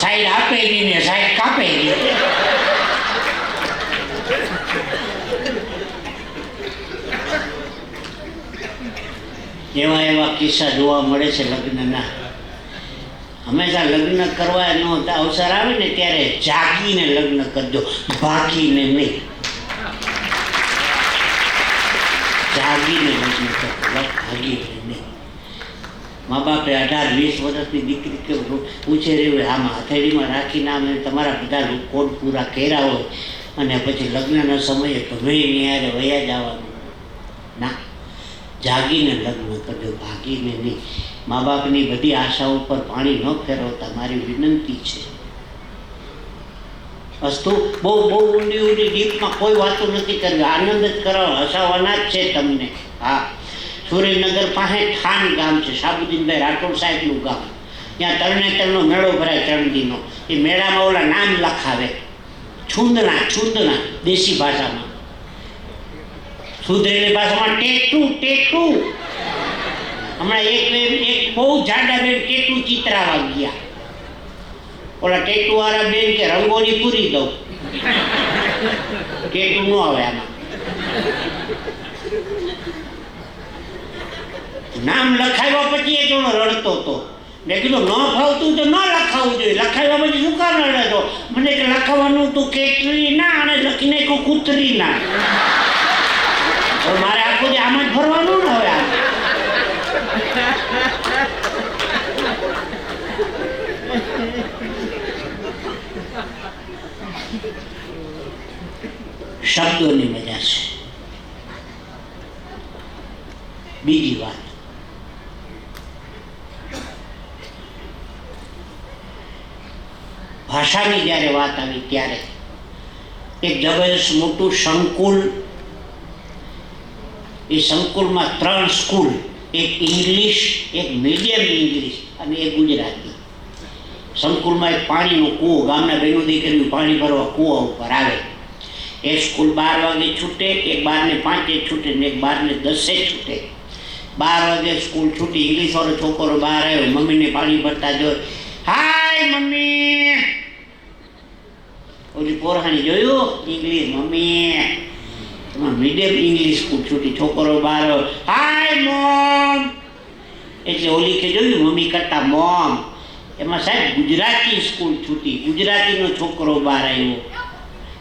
Side આપે નહીં ને સાઈડ કાપે નહીં. એવા એવા કિસ્સા જોવા મળે છે લગ્નના. હંમેશા લગ્ન કરવાનો અવસર આવે ને ત્યારે જાગીને લગ્ન કરજો, ભાગીને નહીં. જાગીને લગ્ન કરજો, ભાગીને નહીં. મા બાપે 18-20 વર્ષની દીકરી કે પૂછે રહ્યું આમાં હથેળીમાં રાખીને આમ તમારા બધા કોડ પૂરા કર્યા હોય અને પછી લગ્નના સમયે ગમે નિયારે વયા જવાનું. ના, જાગીને લગ્ન કરજો, ભાગીને નહીં. મા બાપની બધી આશાઓ પર પાણી ન ફેરવતા મારી વિનંતી છે. વસ્તુ બહુ બહુ ઊંડી ઊંડી ડીપમાં કોઈ વાતો નથી કરવી, આનંદ જ કરવા, હસાવવાના જ છે તમને. હા, સુરેન્દ્રનગર પાસે ઠાણ ગામ છે, સાબુદ્દીનભાઈ રાઠોડ સાહેબનું ગામ. ત્યાં તરણેતરનો મેળો ભરાય ચણદીનો. એ મેળામાં ઓલા નામ લખાવે, છૂંદણા છૂંદણા દેશી ભાષામાં, સુધરેલી ભાષામાં ટેટુ ટેટુ. હમણાં એક બહુ જાડા બેન ટેટુ ચિતરાવા ગયા. ઓલા ટેટુ વાળા બેન કે રંગોળી પૂરી દઉં, ટેટુ ન આવે આમાં. નામ લખાવ્યા પછી એ જોડો રડતો હતો. મેં કીધું ન ફાવતું તો ન લખાવવું જોઈએ, લખાવ્યા પછી શું કામ રડતો? મને કે લખાવવાનું તું કેટરી ના અને લખીને કોઈ કૂતરી ના. મારે આખો દી આમાં જ ફરવાનું ને હવે. શબ્દોની મજા છે. બીજી વાત, ભાષાની જ્યારે વાત આવી ત્યારે એક જબરજસ્ત મોટું સંકુલ, એ સંકુલમાં 3 સ્કૂલ, એક ઇંગ્લિશ, એક મીડિયમ ઇંગ્લિશ અને એક ગુજરાતી. સંકુલમાં એક પાણીનો કૂવો, ગામના બહેનો દીકરીઓ પાણી ભરવા કૂવા ઉપર આવે. એક સ્કૂલ 12 વાગે છૂટે, એક 12:05 છૂટે ને એક 12:10 છૂટે. 12 વાગે સ્કૂલ છૂટી, ઇંગ્લિશ વાળો છોકરો બહાર આવ્યો, મમ્મીને પાણી ભરતા જોઈ, હાય મમ્મી. ઓલી પોરહાણી જોયું, ઇંગ્લિશ મમ્મી. એમાં મીડિયમ ઇંગ્લિશ સ્કૂલ છૂટી, છોકરો બહાર આવ્યો, હાય મોમ. એટલે ઓલી કે જોયું મમ્મી કરતા મોમ. એમાં સાહેબ ગુજરાતી સ્કૂલ છૂટી, ગુજરાતીનો છોકરો બહાર આવ્યો.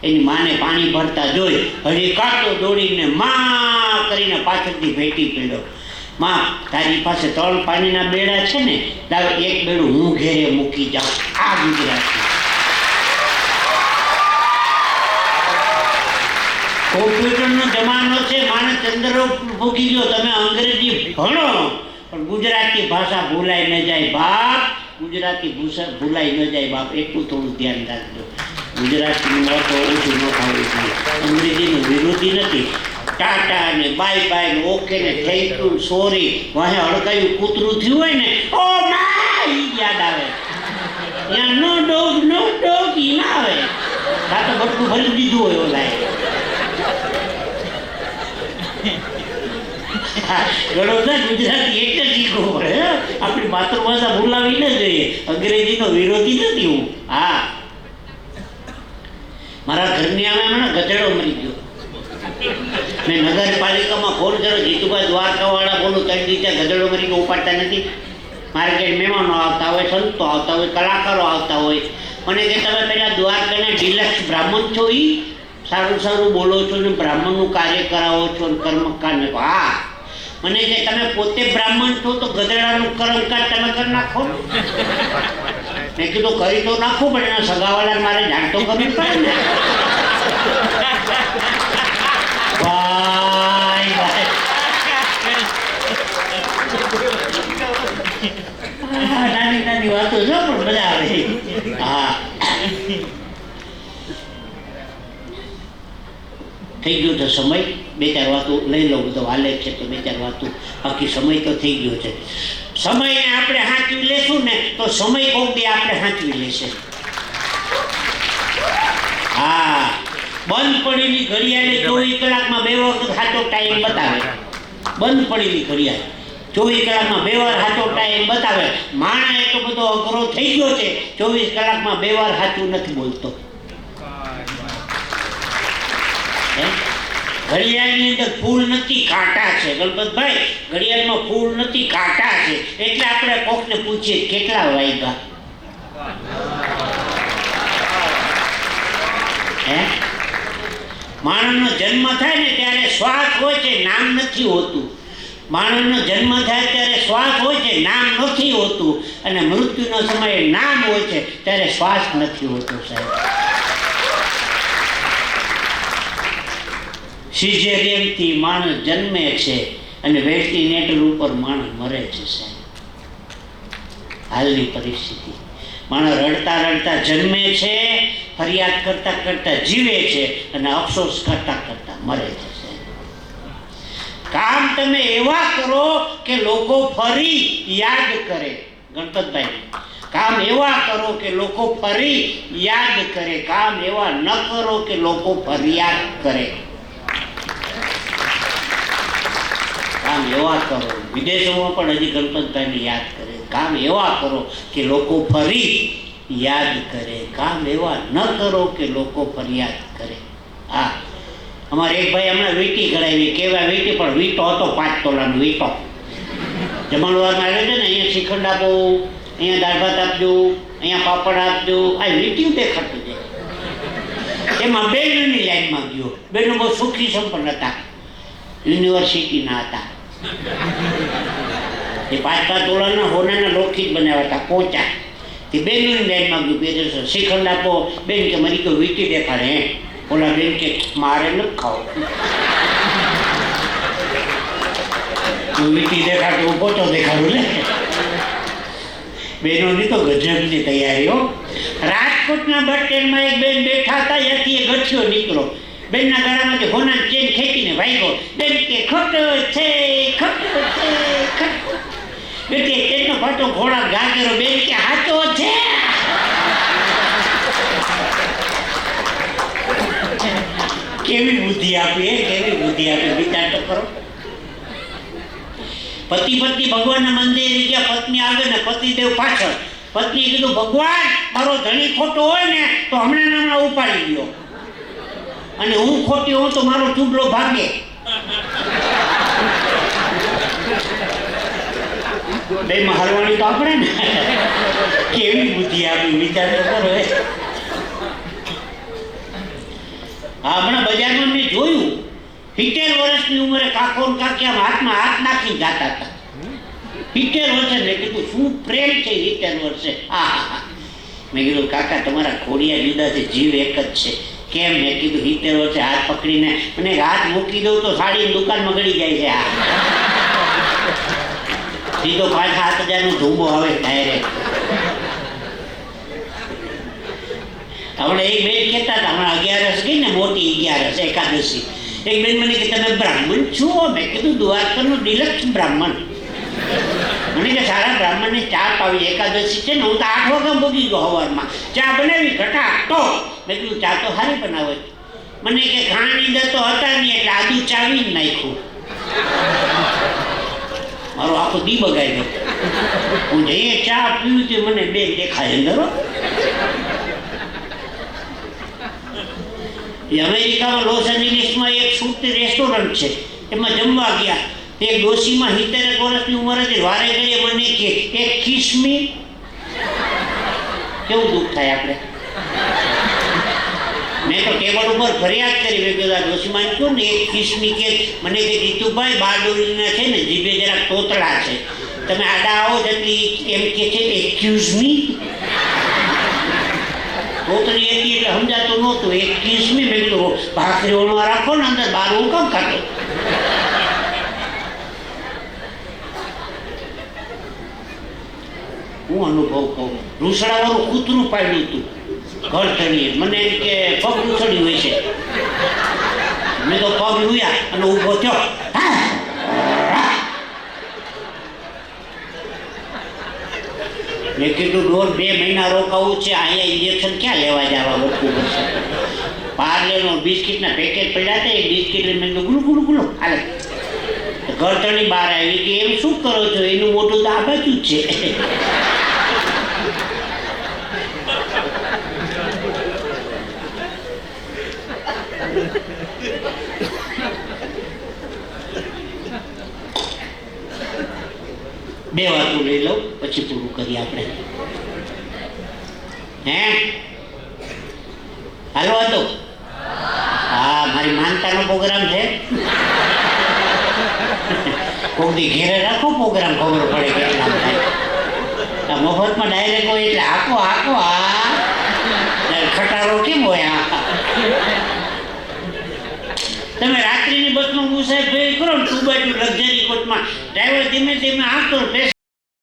એની માને પાણી ભરતા જોઈ હજી કાંટો દોડીને માં કરીને પાછળથી ભેટી પડ્યો. માં, તારી પાસે 3 પાણીના બેડા છે ને, તારે એક બેડું હું ઘેરે મૂકી જાઉં. આ ગુજરાતી. કોમ્પ્યુટરનો જમાનો છે, માણસ ચંદ્ર ભૂકી ગયો. તમે અંગ્રેજી ભણો પણ ગુજરાતી ભાષા ભૂલાઈ ન જાય બાપ. ગુજરાતી ભાષા ભૂલાઈ ન જાય બાપ, એટલું થોડું ધ્યાન રાખજો. ગુજરાતીનું મહત્વ ઓછું ન થવું જોઈએ. અંગ્રેજીનું વિરોધી નથી. ટાટા ને બાય બાય ને ઓકે ને થેન્ક યુ સોરી વાહે હડકાયું કૂતરું થયું હોય ને, ઓ માય યાદ આવે. ત્યાં નો ડોગ ઈ ના આવે. આ તો બધું ભરી દીધું હોય ઓલાએ. ગુજરાતી એટલે શીખવું પડે. આપણી માતૃભાષા ભૂલાવી ન જોઈએ. અંગ્રેજીનો વિરોધી નથી હું. હા, મારા ઘરની આમે હમણાં ગધેડો મરી ગયો. મેં નગરપાલિકામાં ફોન કર્યો, જીતુભાઈ દ્વારકાવાળા બોલું, 3 દિવસે ગધેડો મરી ગયો, ઉપાડતા નથી. મારે કંઈ મહેમાનો આવતા હોય, સંતો આવતા હોય, કલાકારો આવતા હોય. મને કે તમે પેલા દ્વારકાના ડિલક્સ બ્રાહ્મણ છો, એ સારું સારું બોલો છો ને બ્રાહ્મણનું કાર્ય કરાવો છો ને કર્મકાંડ. હા, મને કે તમે પોતે બ્રાહ્મણ છો તો ગધેડાનું કર્મકાંડ તમે કરી નાખો. મેં કીધું કરી તો નાખું, પણ એના સગાવાળા મારે જાણ તો કરવી પડે ને. નાની નાની વાતો છે પણ મજા આવે. હા, થઈ ગયો તો સમય. 2-4 વાતો લઈ લઉં, બધો હાલે છે તો 2-4 વાતો. બાકી સમય તો થઈ ગયો છે. સમયને આપણે સાચવી લેશું ને તો સમય કોક દી આપણે સાચવી લેશે. હા, બંધ પડેલી ઘડિયાળે 24 કલાકમાં 2 વખત સાચો ટાઈમ બતાવે. બંધ પડેલી ઘડિયાળ 24 કલાકમાં 2 વાર સાચો ટાઈમ બતાવે. માણા એટલો બધો અઘરો થઈ ગયો છે, 24 કલાકમાં 2 વાર સાચું નથી બોલતો. ઘડિયાળની અંદર ફૂલ નથી, કાંટા છે. ગણપતભાઈ, ઘડિયાળમાં ફૂલ નથી, કાંટા છે. એટલે આપણે કોકને પૂછીએ કેટલા વાગ્યા. માણસનો જન્મ થાય ને ત્યારે શ્વાસ હોય છે, નામ નથી હોતું. માણસનો જન્મ થાય ત્યારે શ્વાસ હોય છે, નામ નથી હોતું. અને મૃત્યુનો સમયે નામ હોય છે ત્યારે શ્વાસ નથી હોતો. સાહેબ, સિઝેરિયનથી માણસ જન્મે છે અને વેન્ટિલેટર ઉપર માણસ મરે છે. સાહેબ, હાલની પરિસ્થિતિ, માણસ રડતા રડતા જન્મે છે, ફરિયાદ કરતા કરતા જીવે છે અને અફસોસ કરતા કરતા મરે છે. કામ તમે એવા કરો કે લોકો ફરી યાદ કરે. ગણપતભાઈ, કામ એવા કરો કે લોકો ફરી યાદ કરે. કામ એવા ન કરો કે લોકો ફરિયાદ કરે. કામ એવા કરો, વિદેશોમાં પણ હજી ગણપતભાઈને યાદ કરે. કામ એવા કરો કે લોકો ફરી યાદ કરે. કામ એવા ન કરો કે લોકો ફરિયાદ કરે. હા, અમારે એક ભાઈ હમણાં વીંટી કરાવી. કેવા વીંટી? પણ વીંટો હતો 5 તોલાનો વીંટો. જમણવારમાં આવે છે ને, અહીંયા શ્રીખંડ આપો, અહીંયા દાળ ભાત આપજો, અહીંયા પાપડ આપજો. આ વીંટીયું દેખાતું છે. એમાં બહેનોની લાઈનમાં ગયો. બહેનો બહુ સુખી સંપન્ન હતા, યુનિવર્સિટીના હતા. એ 5 તોલાના હોનાના લોખી જ બનાવ્યા હતા, પોચા. તે બહેનોની લાઈનમાં ગયું. બે દિવસ શ્રીખંડ આપો. બેન કે મારી તો વીંટી દેખાડે. ઓલા બેન કે મારે નથી ખાવ. વીંટી દેખાડે, હું પોચો દેખાડું ને. બહેનોની તો ગજબની તૈયારીઓ. રાજકોટના બસ સ્ટેન્ડમાં એક બેન બેઠા હતા, ત્યાંથી એ ગઠિયો નીકળો. બેનના ગળામાંથી હોના ચેન ખેંચીને ભાગ્યો. બેન કે ખોટો છે, ખોટો છે, ખોટો. બેન કે ચેનનો ફાટો ઘોડા ઘા કર્યો. બેન કે સાચો છે. કેવી બુદ્ધિ આપી, કેવી બુદ્ધિ આપી, વિચાર તો કરો. પતિ પત્ની ભગવાનના મંદિરે ગયા. પત્ની આવે ને પતિદેવ પાછળ. પત્નીએ કીધું, ભગવાન, મારો ધણી ખોટો હોય ને તો હમણાં ઉપાડી ગયો, અને હું ખોટી હોઉં તો મારો ચૂડલો ભાગે. બેમાં હરવાની તો આપણે ને. કેવી બુદ્ધિ આપી, વિચાર તો કરો. હમણાં બજારમાં મેં જોયું, 70 વર્ષની ઉંમરે કાકો ને કાકી આમ હાથમાં હાથ નાખી જતા હતા. 70 વર્ષે. મેં કીધું, શું પ્રેમ છે 70 વર્ષે. હા, મેં કીધું, કાકા તમારા ખોડિયા જુદા છે, જીવ એક જ છે. કેમ? મેં કીધું, 70 વર્ષે હાથ પકડીને મને હાથ મૂકી દઉં તો સાડીની દુકાનમાં ગળી જાય છે. આ સીધો 5-7 હજારનો ધૂંબો આવે ડાયરેક્ટ. હમણાં એક બેન કહેતા હતા, હમણાં 11 ગઈ ને, મોટી 11 એકાદશી. એક બેન મને કે તમે બ્રાહ્મણ છો? મેં કીધું, દ્વારકાનું ડિલક્સ બ્રાહ્મણ. મને કે સારા બ્રાહ્મણને ચા પાવી, એકાદશી છે ને. હું તો 8 વાગે ભોગી ગયો સવારમાં. ચા બનાવી ઘટાક તો. મેં કીધું, ચા તો સારી બનાવે. મને કે ખાંડની દર તો હતા નહીં એટલે આદુ ચાવી જ નાખ્યું. મારો આખો દી બગાડ્યો. હું જઈએ ચા પીવું તે મને બેન દેખાય અંદર. અમેરિકામાં લોસ એન્જલિસમાં એક સુરતી રેસ્ટોરન્ટ છે, એમાં જમવા ગયા. એક ડોશીમાં 70 વર્ષની ઉંમર હતી. વારે ઘડીએ મને કે એક કિસમી. કેવું દુઃખ થાય આપણે. મેં તો ટેબલ ઉપર ફરિયાદ કરી. મેં કીધું, ડોશીમાં કહ્યું ને એક કિસમી કે. મને કે જીતુભાઈ, બારડોલીના છે ને જીભે જરાક તોતળા છે, તમે આડા આવો જેટલી એમ કે છે એક્યુઝ મી. તોતળી હતી એટલે સમજાતું નહોતું. એક કિસમી. મેં કીધું, ભાખરી ઓળવા રાખો ને અંદર, બહાર હું કેમ ખાતો. હું અનુભવ કહું, રૂસડાવાળું કૂતરું પાડ્યું હતું ઘર ચડીએ. મને એમ કે પગ રૂસડ્યું હોય છે. મેં તો પગ લૂયા અને ઊભો થયો. મેં કીધું, 1.5-2 મહિના રોકાવું છે, અહીંયા ઇન્જેક્શન ક્યાં લેવા જવા રોકવું પડશે. પાર્લેનો બિસ્કિટના પેકેટ પડ્યા હતા, એ બિસ્કિટ મેં કીધું ગુલું ગુલું ગુલું હાલે. તો ઘરતણી બહાર આવી કે એમ શું કરો છો? એનું મોઢું તો આ બાજુ જ છે. બે વાતો લઈ લઉં પછી પૂરું કરીએ આપણે. હે હાલો હતો? હા, મારી માનતાનો પ્રોગ્રામ છે. કોક દી ઘેરે રાખો પ્રોગ્રામ, ખબર પડે કેટલા થાય. મફતમાં ડાયરેક્ટ હોય એટલે હાકો હાકો. હા, ખટારો કેમ હોય? હા, તમે રાત્રિની બસમાં મુસાફરી કરો ને 2x2 લક્ઝરી કોચમાં, ડ્રાઈવર ધીમે ધીમે હાંકતો